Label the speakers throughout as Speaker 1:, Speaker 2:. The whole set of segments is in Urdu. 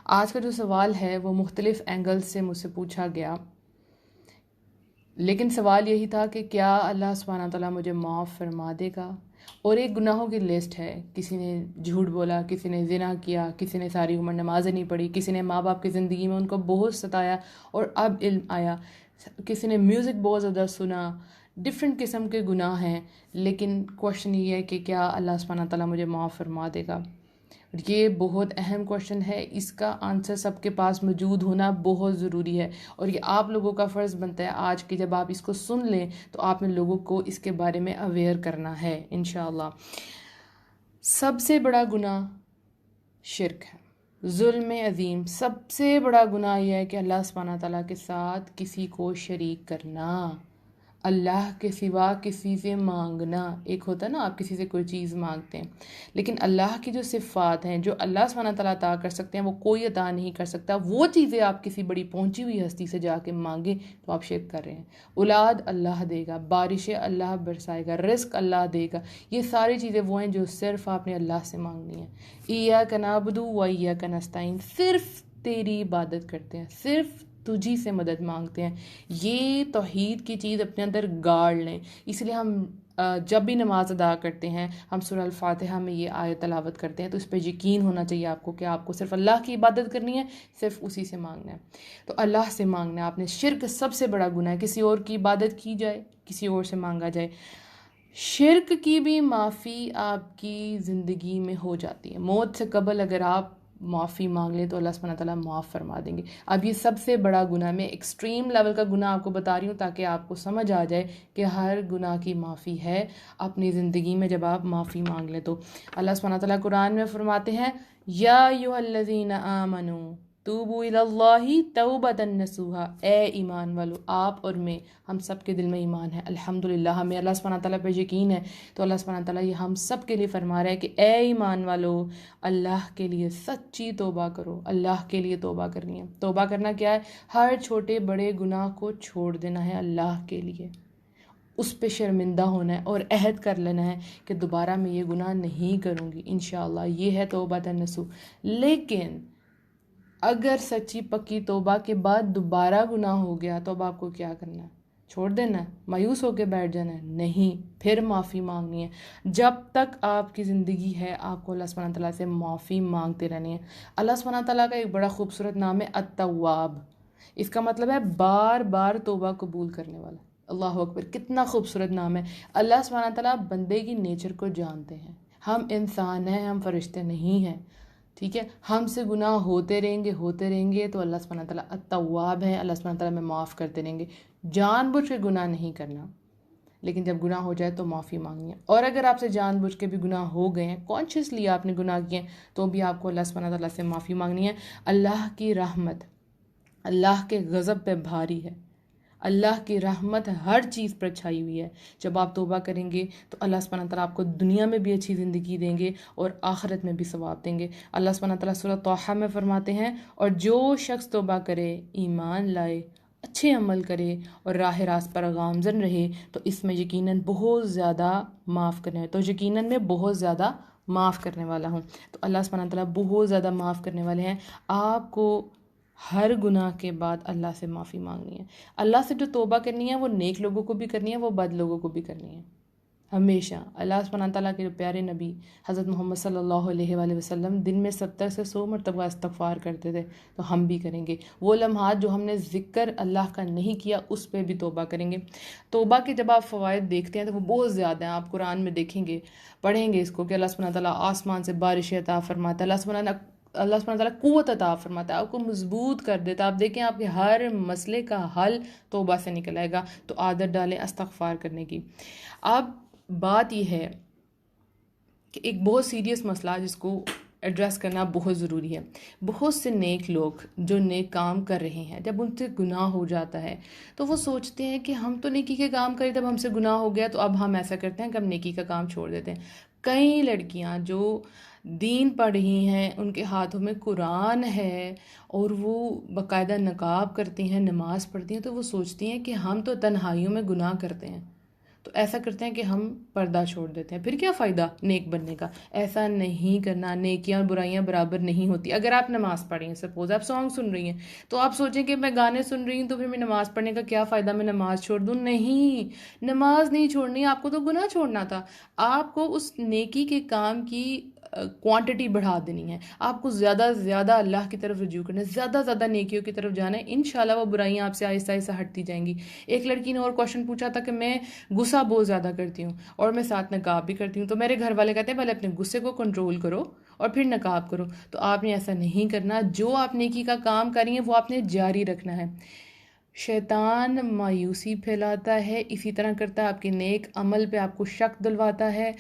Speaker 1: آج کا جو سوال ہے وہ مختلف اینگل سے مجھ سے پوچھا گیا، لیکن سوال یہی تھا کہ کیا اللہ سبحانہ تعالیٰ مجھے معاف فرما دے گا؟ اور ایک گناہوں کی لسٹ ہے، کسی نے جھوٹ بولا، کسی نے زنا کیا، کسی نے ساری عمر نمازیں نہیں پڑھی، کسی نے ماں باپ کی زندگی میں ان کو بہت ستایا اور اب علم آیا، کسی نے میوزک بہت زیادہ سنا، ڈفرینٹ قسم کے گناہ ہیں، لیکن کوشچن یہ ہے کہ کیا اللہ سبحانہ تعالیٰ مجھے معاف فرما دے گا؟ یہ بہت اہم کوشچن ہے، اس کا آنسر سب کے پاس موجود ہونا بہت ضروری ہے، اور یہ آپ لوگوں کا فرض بنتا ہے آج کہ جب آپ اس کو سن لیں تو آپ نے لوگوں کو اس کے بارے میں اویئر کرنا ہے انشاءاللہ۔ سب سے بڑا گناہ شرک ہے، ظلم عظیم۔ سب سے بڑا گناہ یہ ہے کہ اللہ سبحانہ تعالیٰ کے ساتھ کسی کو شریک کرنا، اللہ کے سوا کسی سے مانگنا۔ ایک ہوتا ہے نا آپ کسی سے کوئی چیز مانگتے ہیں، لیکن اللہ کی جو صفات ہیں جو اللہ سبحانہ تعالیٰ عطا کر سکتے ہیں وہ کوئی عطا نہیں کر سکتا، وہ چیزیں آپ کسی بڑی پہنچی ہوئی ہستی سے جا کے مانگیں تو آپ شرک کر رہے ہیں۔ اولاد اللہ دے گا، بارشیں اللہ برسائے گا، رزق اللہ دے گا، یہ ساری چیزیں وہ ہیں جو صرف آپ نے اللہ سے مانگنی ہیں۔ ایاک نعبد و ایاک نستعین، صرف تیری عبادت کرتے ہیں، صرف تجھی سے مدد مانگتے ہیں۔ یہ توحید کی چیز اپنے اندر گاڑ لیں، اس لیے ہم جب بھی نماز ادا کرتے ہیں ہم سورہ الفاتحہ میں یہ آیت تلاوت کرتے ہیں، تو اس پہ یقین ہونا چاہیے آپ کو کہ آپ کو صرف اللہ کی عبادت کرنی ہے، صرف اسی سے مانگنا ہے، تو اللہ سے مانگنا ہے آپ نے۔ شرک سب سے بڑا گناہ ہے، کسی اور کی عبادت کی جائے، کسی اور سے مانگا جائے۔ شرک کی بھی معافی آپ کی زندگی میں ہو جاتی ہے، موت سے قبل اگر آپ معافی مانگ لیں تو اللہ سبحانہ تعالیٰ معاف فرما دیں گے۔ اب یہ سب سے بڑا گناہ، میں ایکسٹریم لیول کا گناہ آپ کو بتا رہی ہوں تاکہ آپ کو سمجھ آ جائے کہ ہر گناہ کی معافی ہے اپنی زندگی میں جب آپ معافی مانگ لیں تو۔ اللہ سبحانہ تعالیٰ قرآن میں فرماتے ہیں یا ایھا الذین آمنوا توبوا الی اللہ توبۃ نصوحا، اے ایمان والو، آپ اور میں، ہم سب کے دل میں ایمان ہے الحمدللہ، ہمیں اللہ سبحانہ تعالیٰ پہ یقین ہے، تو اللہ سبحانہ تعالیٰ یہ ہم سب کے لیے فرما رہا ہے کہ اے ایمان والو، اللہ کے لیے سچی توبہ کرو۔ اللہ کے لیے توبہ کرنی ہے۔ توبہ کرنا کیا ہے؟ ہر چھوٹے بڑے گناہ کو چھوڑ دینا ہے اللہ کے لیے، اس پہ شرمندہ ہونا ہے اور عہد کر لینا ہے کہ دوبارہ میں یہ گناہ نہیں کروں گی انشاءاللہ۔ یہ ہے توبہ نصوح۔ لیکن اگر سچی پکی توبہ کے بعد دوبارہ گناہ ہو گیا تو اب آپ کو کیا کرنا ہے؟ چھوڑ دینا ہے؟ مایوس ہو کے بیٹھ جانا ہے؟ نہیں، پھر معافی مانگنی ہے۔ جب تک آپ کی زندگی ہے آپ کو اللہ سبحانہ تعالیٰ سے معافی مانگتے رہنی ہے۔ اللہ سبحانہ تعالیٰ کا ایک بڑا خوبصورت نام ہے التواب، اس کا مطلب ہے بار بار توبہ قبول کرنے والا۔ اللہ اکبر، کتنا خوبصورت نام ہے۔ اللہ سبحانہ تعالیٰ بندے کی نیچر کو جانتے ہیں، ہم انسان ہیں، ہم فرشتے نہیں ہیں، ٹھیک ہے؟ ہم سے گناہ ہوتے رہیں گے تو اللہ سبحانہ تعالیٰ التواب ہے، اللہ سبحانہ تعالیٰ میں معاف کرتے رہیں گے۔ جان بوجھ کے گناہ نہیں کرنا، لیکن جب گناہ ہو جائے تو معافی مانگنی ہے۔ اور اگر آپ سے جان بوجھ کے بھی گناہ ہو گئے ہیں، کانشیسلی آپ نے گناہ کیے ہیں، تو بھی آپ کو اللہ سبحانہ تعالیٰ سے معافی مانگنی ہے۔ اللہ کی رحمت اللہ کے غضب پہ بھاری ہے، اللہ کی رحمت ہر چیز پر چھائی ہوئی ہے۔ جب آپ توبہ کریں گے تو اللہ سبحانہ تعالیٰ آپ کو دنیا میں بھی اچھی زندگی دیں گے اور آخرت میں بھی ثواب دیں گے۔ اللہ سبحانہ تعالیٰ سورہ طٰہٰ میں فرماتے ہیں اور جو شخص توبہ کرے، ایمان لائے، اچھے عمل کرے اور راہ راست پر گامزن رہے تو اس میں یقیناً بہت زیادہ معاف کرنے، تو یقیناً میں بہت زیادہ معاف کرنے والا ہوں۔ تو اللہ سبحانہ تعالیٰ بہت زیادہ معاف کرنے والے ہیں۔ آپ کو ہر گناہ کے بعد اللہ سے معافی مانگنی ہے۔ اللہ سے جو توبہ کرنی ہے وہ نیک لوگوں کو بھی کرنی ہے، وہ بد لوگوں کو بھی کرنی ہے۔ ہمیشہ اللہ سبحانہ تعالیٰ کے جو پیارے نبی حضرت محمد صلی اللہ علیہ وآلہ وسلم دن میں 70 سے 100 مرتبہ استغفار کرتے تھے، تو ہم بھی کریں گے۔ وہ لمحات جو ہم نے ذکر اللہ کا نہیں کیا اس پہ بھی توبہ کریں گے۔ توبہ کے جب آپ فوائد دیکھتے ہیں تو وہ بہت زیادہ ہیں، آپ قرآن میں دیکھیں گے، پڑھیں گے اس کو کہ اللہ سبحانہ تعالیٰ آسمان سے بارش عطا فرماتا ہے، اللہ سبحانہ تعالیٰ قوت عطا فرماتا ہے، آپ کو مضبوط کر دیتا ہے۔ آپ دیکھیں آپ کے ہر مسئلے کا حل توبہ سے نکل آئے گا، تو عادت ڈالیں استغفار کرنے کی۔ اب بات یہ ہے کہ ایک بہت سیریس مسئلہ جس کو ایڈریس کرنا بہت ضروری ہے۔ بہت سے نیک لوگ جو نیک کام کر رہے ہیں، جب ان سے گناہ ہو جاتا ہے تو وہ سوچتے ہیں کہ ہم تو نیکی کے کام کرے، جب ہم سے گناہ ہو گیا تو اب ہم ایسا کرتے ہیں کہ ہم نیکی کا کام چھوڑ دیتے ہیں۔ کئی لڑکیاں جو دین پڑھ رہی ہیں، ان کے ہاتھوں میں قرآن ہے اور وہ باقاعدہ نقاب کرتی ہیں، نماز پڑھتی ہیں، تو وہ سوچتی ہیں کہ ہم تو تنہائیوں میں گناہ کرتے ہیں، تو ایسا کرتے ہیں کہ ہم پردہ چھوڑ دیتے ہیں. پھر کیا فائدہ نیک بننے کا؟ ایسا نہیں کرنا. نیکیاں اور برائیاں برابر نہیں ہوتی. اگر آپ نماز پڑھ رہی ہیں، سپوز آپ سانگ سن رہی ہیں، تو آپ سوچیں کہ میں گانے سن رہی ہوں تو پھر میں نماز پڑھنے کا کیا فائدہ، میں نماز چھوڑ دوں. نہیں، نماز نہیں چھوڑنی، آپ کو تو گناہ چھوڑنا تھا. آپ کو اس نیکی کے کام کی کوانٹٹی بڑھا دینی ہے. آپ کو زیادہ سے زیادہ اللہ کی طرف رجوع کرنا ہے، زیادہ سے زیادہ نیکیوں کی طرف جانا ہے. انشاءاللہ وہ برائیاں آپ سے آہستہ آہستہ ہٹتی جائیں گی. ایک لڑکی نے اور کوشچن پوچھا تھا کہ میں غصہ بہت زیادہ کرتی ہوں اور میں ساتھ نقاب بھی کرتی ہوں، تو میرے گھر والے کہتے ہیں پہلے اپنے غصے کو کنٹرول کرو اور پھر نقاب کرو. تو آپ نے ایسا نہیں کرنا. جو آپ نیکی کا کام کر رہی ہیں وہ آپ نے جاری رکھنا ہے. شیطان مایوسی پھیلاتا ہے، اسی طرح کرتا ہے آپ کے نیک عمل پہ، آپ کو شک دلواتا ہے.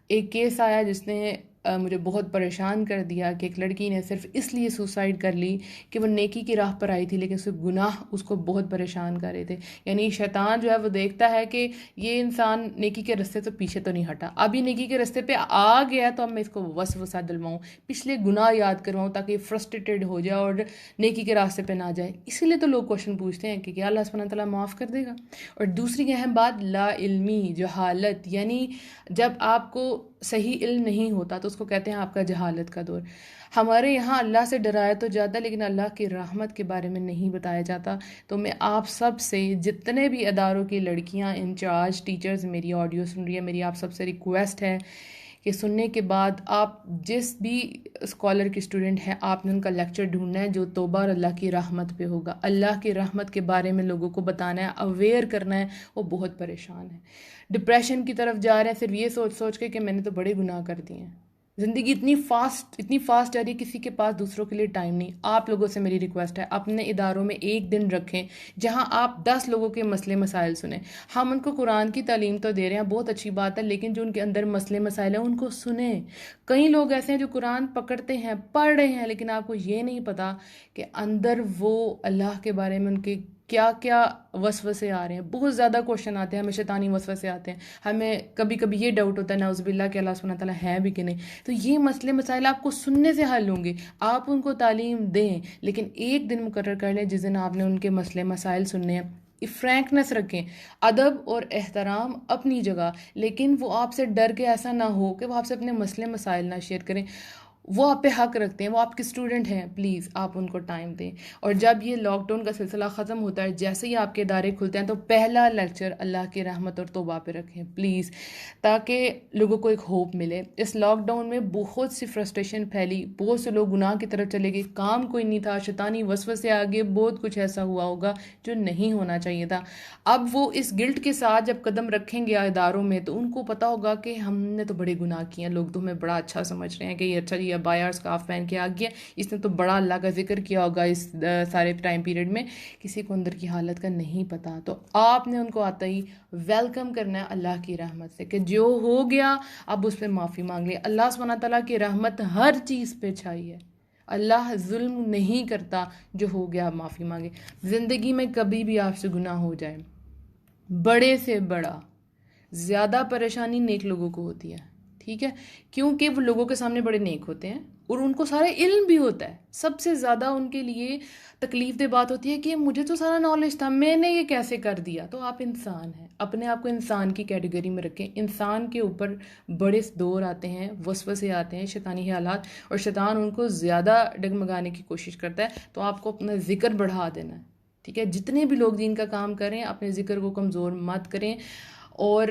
Speaker 1: ایک کیس آیا جس نے مجھے بہت پریشان کر دیا کہ ایک لڑکی نے صرف اس لیے سوسائڈ کر لی کہ وہ نیکی کی راہ پر آئی تھی، لیکن صرف گناہ اس کو بہت پریشان کر رہے تھے. یعنی شیطان جو ہے وہ دیکھتا ہے کہ یہ انسان نیکی کے راستے تو پیچھے تو نہیں ہٹا، اب یہ نیکی کے راستے پہ آ گیا تو اب میں اس کو وسوسہ دلواؤں، پچھلے گناہ یاد کرواؤں تاکہ یہ فرسٹریٹڈ ہو جائے اور نیکی کے راستے پہ نہ جائے. اسی لیے تو لوگ کوشچن پوچھتے ہیں کہ کیا اللہ سبحانہ تعالیٰ معاف کر دے گا. اور دوسری اہم بات، لا علمی، جہالت. یعنی جب آپ کو صحیح علم نہیں ہوتا تو اس کو کہتے ہیں آپ کا جہالت کا دور. ہمارے یہاں اللہ سے ڈرایا تو جاتا ہے لیکن اللہ کی رحمت کے بارے میں نہیں بتایا جاتا. تو میں آپ سب سے، جتنے بھی اداروں کی لڑکیاں انچارج ٹیچرز میری آڈیو سن رہی ہیں، میری آپ سب سے ریکویسٹ ہے کہ سننے کے بعد آپ جس بھی اسکالر کی اسٹوڈنٹ ہیں، آپ نے ان کا لیکچر ڈھونڈنا ہے جو توبہ اور اللہ کی رحمت پہ ہوگا. اللہ کی رحمت کے بارے میں لوگوں کو بتانا ہے، اویئر کرنا ہے. وہ بہت پریشان ہیں، ڈپریشن کی طرف جا رہے ہیں صرف یہ سوچ سوچ کے کہ میں نے تو بڑے گناہ کر دیے ہیں. زندگی اتنی فاسٹ جا رہی ہے، کسی کے پاس دوسروں کے لیے ٹائم نہیں. آپ لوگوں سے میری ریکویسٹ ہے، اپنے اداروں میں ایک دن رکھیں جہاں آپ 10 لوگوں کے مسئلے مسائل سنیں. ہم ان کو قرآن کی تعلیم تو دے رہے ہیں، بہت اچھی بات ہے، لیکن جو ان کے اندر مسئلے مسائل ہیں ان کو سنیں. کئی لوگ ایسے ہیں جو قرآن پکڑتے ہیں، پڑھ رہے ہیں، لیکن آپ کو یہ نہیں پتا کہ اندر وہ اللہ کے بارے میں ان کے کیا کیا وسوسے آ رہے ہیں. بہت زیادہ کوشچن آتے ہیں ہمیں، شیطانی وسوسے آتے ہیں ہمیں. کبھی کبھی یہ ڈاؤٹ ہوتا ہے نعوذ باللہ کہ اللہ سبحانہ تعالیٰ ہے بھی کہ نہیں. تو یہ مسئلے مسائل آپ کو سننے سے حل ہوں گے. آپ ان کو تعلیم دیں، لیکن ایک دن مقرر کر لیں جس دن آپ نے ان کے مسئلے مسائل سننے ہیں. فرینکنس رکھیں، ادب اور احترام اپنی جگہ، لیکن وہ آپ سے ڈر کے ایسا نہ ہو کہ وہ آپ سے اپنے مسئلے مسائل نہ شیئر کریں. وہ آپ پہ حق رکھتے ہیں، وہ آپ کے اسٹوڈنٹ ہیں، پلیز آپ ان کو ٹائم دیں. اور جب یہ لاک ڈاؤن کا سلسلہ ختم ہوتا ہے، جیسے ہی آپ کے ادارے کھلتے ہیں تو پہلا لیکچر اللہ کی رحمت اور توبہ پہ رکھیں پلیز، تاکہ لوگوں کو ایک ہوپ ملے. اس لاک ڈاؤن میں بہت سی فرسٹریشن پھیلی، بہت سے لوگ گناہ کی طرف چلے گئے، کام کوئی نہیں تھا، شیطانی وسوسے آگے، بہت کچھ ایسا ہوا ہوگا جو نہیں ہونا چاہیے تھا. اب وہ اس گلٹ کے ساتھ جب قدم رکھیں گے اداروں میں تو ان کو پتا ہوگا کہ ہم نے تو بڑے گناہ کیے ہیں، لوگ تو ہمیں بڑا اچھا سمجھ رہے ہیں کہ یہ اچھا جی ابایا اور اسکارف پہن کے آ گیا، اس نے تو بڑا اللہ کا ذکر کیا ہوگا اس سارے ٹائم پیریڈ میں. کسی کو اندر کی حالت کا نہیں پتا. تو آپ نے ان کو آتا ہی ویلکم کرنا ہے اللہ کی رحمت سے کہ جو ہو گیا اب اس پہ معافی مانگ لے. اللہ سبحانہ تعالیٰ کی رحمت ہر چیز پہ چھائی ہے. اللہ ظلم نہیں کرتا، جو ہو گیا آپ معافی مانگے. زندگی میں کبھی بھی آپ سے گناہ ہو جائے، بڑے سے بڑا، زیادہ پریشانی نیک لوگوں کو ہوتی ہے، ٹھیک ہے، کیونکہ وہ لوگوں کے سامنے بڑے نیک ہوتے ہیں اور ان کو سارا علم بھی ہوتا ہے. سب سے زیادہ ان کے لیے تکلیف دہ بات ہوتی ہے کہ مجھے تو سارا نالج تھا، میں نے یہ کیسے کر دیا. تو آپ انسان ہیں، اپنے آپ کو انسان کی کیٹیگری میں رکھیں. انسان کے اوپر بڑے دور آتے ہیں، وسوسے آتے ہیں، شیطانی حالات، اور شیطان ان کو زیادہ ڈگمگانے کی کوشش کرتا ہے. تو آپ کو اپنا ذکر بڑھا دینا ہے، ٹھیک ہے. جتنے بھی لوگ دین کا کام کریں اپنے ذکر کو کمزور مت کریں، اور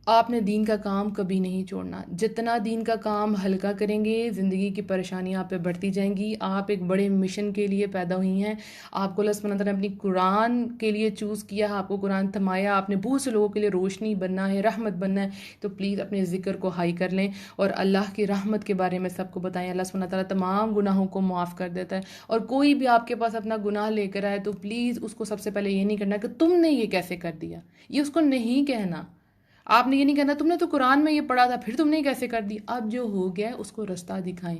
Speaker 1: آپ نے دین کا کام کبھی نہیں چھوڑنا. جتنا دین کا کام ہلکا کریں گے، زندگی کی پریشانیاں آپ پہ بڑھتی جائیں گی. آپ ایک بڑے مشن کے لیے پیدا ہوئی ہیں. آپ کو اللہ سبحانہ تعالیٰ نے اپنی قرآن کے لیے چوز کیا، آپ کو قرآن تھمایا، آپ نے بہت سے لوگوں کے لیے روشنی بننا ہے، رحمت بننا ہے. تو پلیز اپنے ذکر کو ہائی کر لیں اور اللہ کی رحمت کے بارے میں سب کو بتائیں. اللہ سبحانہ تعالیٰ تمام گناہوں کو معاف کر دیتا ہے. اور کوئی بھی آپ کے پاس اپنا گناہ لے کر آئے تو پلیز اس کو سب سے پہلے یہ نہیں کرنا کہ تم نے یہ کیسے کر دیا. یہ اس کو نہیں کہنا. آپ نے یہ نہیں کہنا تم نے تو قرآن میں یہ پڑھا تھا، پھر تم نے کیسے کر دی. اب جو ہو گیا ہے اس کو رستہ دکھائیں.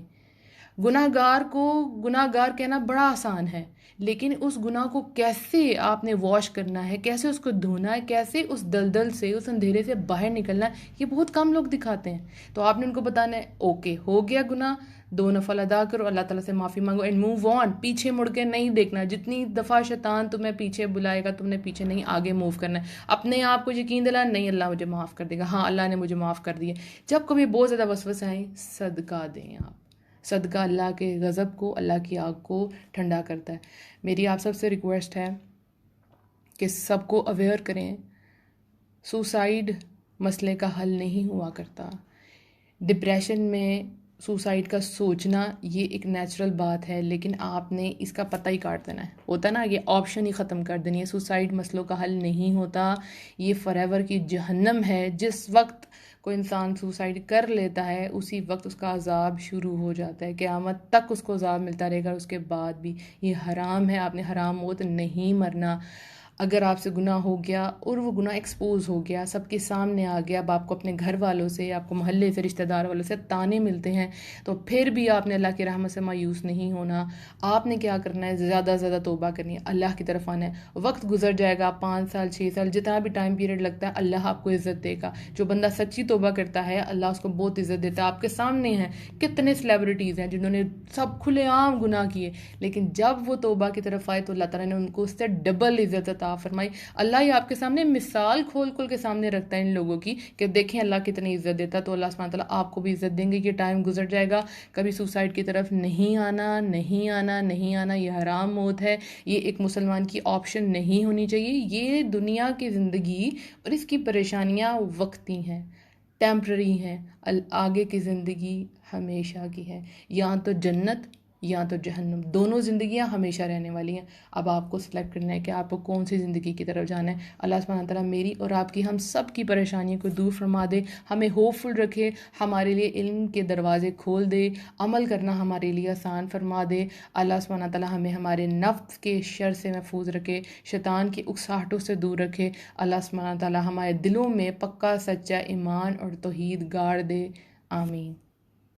Speaker 1: گناہ گار کو گناہ گار کہنا بڑا آسان ہے، لیکن اس گناہ کو کیسے آپ نے واش کرنا ہے، کیسے اس کو دھونا ہے، کیسے اس دلدل سے، اس اندھیرے سے باہر نکلنا ہے، یہ بہت کم لوگ دکھاتے ہیں. تو آپ نے ان کو بتانا ہے اوکے ہو گیا گناہ، 2 نفل ادا کرو, اللہ تعالیٰ سے معافی مانگو اینڈ موو آن. پیچھے مڑ کے نہیں دیکھنا. جتنی دفعہ شیطان تمہیں پیچھے بلائے گا تم نے پیچھے نہیں آگے موو کرنا ہے. اپنے آپ کو یقین دلا نہیں اللہ مجھے معاف کر دے گا, ہاں اللہ نے مجھے معاف کر دیا. جب کبھی بہت زیادہ وسوسے آئیں صدقہ دیں آپ. صدقہ اللہ کے غضب کو, اللہ کی آگ کو ٹھنڈا کرتا ہے. میری آپ سب سے ریکویسٹ ہے کہ سب کو اویئر کریں, سوسائڈ مسئلے کا حل نہیں ہوا کرتا. ڈپریشن میں سوسائڈ کا سوچنا یہ ایک نیچرل بات ہے, لیکن آپ نے اس کا پتہ ہی کاٹ دینا ہے. ہوتا نا, یہ آپشن ہی ختم کر دینی ہے. سوسائڈ مسئلوں کا حل نہیں ہوتا, یہ فار ایور کی جہنم ہے. جس وقت کوئی انسان سوسائڈ کر لیتا ہے اسی وقت اس کا عذاب شروع ہو جاتا ہے. قیامت تک اس کو عذاب ملتا رہے گا. اس کے بعد بھی یہ حرام ہے, آپ نے حرام موت نہیں مرنا. اگر آپ سے گناہ ہو گیا اور وہ گناہ ایکسپوز ہو گیا, سب کے سامنے آ گیا, اب آپ کو اپنے گھر والوں سے, آپ کو محلے سے, رشتہ دار والوں سے تانے ملتے ہیں, تو پھر بھی آپ نے اللہ کی رحمت سے مایوس نہیں ہونا. آپ نے کیا کرنا ہے, زیادہ سے زیادہ توبہ کرنی ہے, اللہ کی طرف آنا ہے. وقت گزر جائے گا, 5 سال 6 سال جتنا بھی ٹائم پیریڈ لگتا ہے, اللہ آپ کو عزت دے گا. جو بندہ سچی توبہ کرتا ہے اللہ اس کو بہت عزت دیتا ہے. آپ کے سامنے ہیں کتنے سیلیبریٹیز ہیں جنہوں نے سب کھلے عام گناہ کیے, لیکن جب وہ توبہ کی طرف آئے تو اللہ تعالیٰ نے ان کو اس سے ڈبل عزت عطا فرمائی. اللہ یہ آپ کے سامنے مثال کھول کھول کے سامنے رکھتا ہے ان لوگوں کی کہ دیکھیں اللہ کتنی عزت دیتا ہے. تو اللہ سبحانہ تعالیٰ آپ کو بھی عزت دیں گے. کہ ٹائم گزر جائے گا, کبھی سوسائڈ کی طرف نہیں آنا, نہیں آنا, نہیں آنا. یہ حرام موت ہے, یہ ایک مسلمان کی آپشن نہیں ہونی چاہیے. یہ دنیا کی زندگی اور اس کی پریشانیاں وقتی ہیں, ٹیمپرری ہیں. آگے کی زندگی ہمیشہ کی ہے, یا تو جنت یا تو جہنم. دونوں زندگیاں ہمیشہ رہنے والی ہیں. اب آپ کو سلیکٹ کرنا ہے کہ آپ کو کون سی زندگی کی طرف جانا ہے. اللہ سبحانہ تعالیٰ میری اور آپ کی, ہم سب کی پریشانیوں کو دور فرما دے, ہمیں ہوپ فل رکھے, ہمارے لیے علم کے دروازے کھول دے, عمل کرنا ہمارے لیے آسان فرما دے. اللہ سبحانہ تعالیٰ ہمیں ہمارے نفس کے شر سے محفوظ رکھے, شیطان کی اکساہٹوں سے دور رکھے. اللہ سبحانہ تعالیٰ ہمارے دلوں میں پکا سچا ایمان اور توحید گاڑ دے. آمین.